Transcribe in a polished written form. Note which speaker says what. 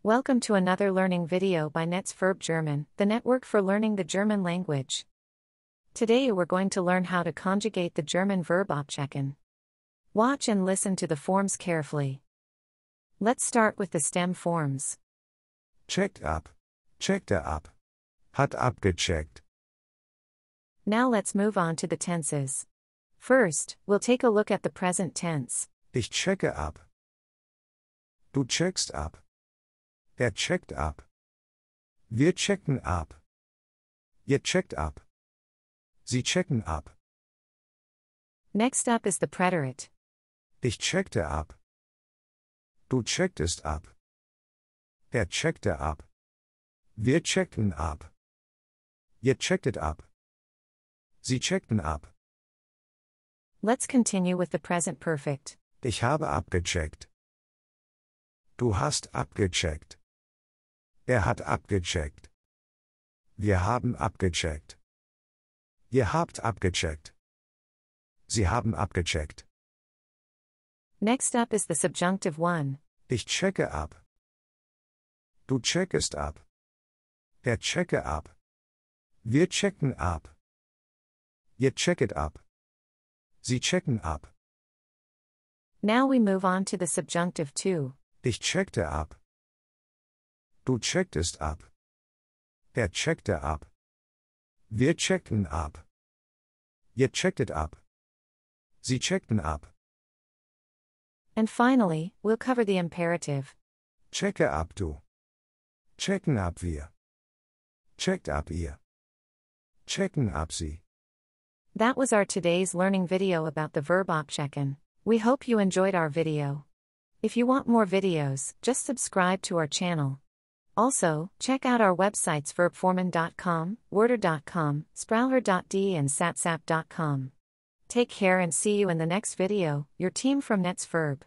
Speaker 1: Welcome to another learning video by Netz Verb German, the network for learning the German language. Today we're going to learn how to conjugate the German verb abchecken. Watch and listen to the forms carefully. Let's start with the stem forms.
Speaker 2: Checkt ab. Checkt ab. Hat abgecheckt.
Speaker 1: Now let's move on to the tenses. First, we'll take a look at the present tense.
Speaker 2: Ich checke ab. Du checkst ab. Er checkt ab. Wir checken ab. Ihr checkt ab. Sie checken ab.
Speaker 1: Next up is the preterite.
Speaker 2: Ich checkte ab. Du checktest ab. Er checkte ab. Wir checkten ab. Ihr checktet ab. Sie checkten ab.
Speaker 1: Let's continue with the present perfect.
Speaker 2: Ich habe abgecheckt. Du hast abgecheckt. Er hat abgecheckt. Wir haben abgecheckt. Ihr habt abgecheckt. Sie haben abgecheckt.
Speaker 1: Next up is the subjunctive one.
Speaker 2: Ich checke ab. Du checkest ab. Er checke ab. Wir checken ab. Ihr checket ab. Sie checken ab.
Speaker 1: Now we move on to the subjunctive two.
Speaker 2: Ich checkte ab. Du checktest ab. Er checkte ab. Wir checkten ab. Ihr checktet ab. Sie checkten ab.
Speaker 1: And finally, we'll cover the imperative.
Speaker 2: Checke ab du. Checken ab wir. Checkt ab ihr. Checken ab sie.
Speaker 1: That was our today's learning video about the verb abchecken. We hope you enjoyed our video. If you want more videos, just subscribe to our channel. Also, check out our websites verbformen.com, worder.com, sprauher.de and satsap.com. Take care and see you in the next video, your team from Netz Verb.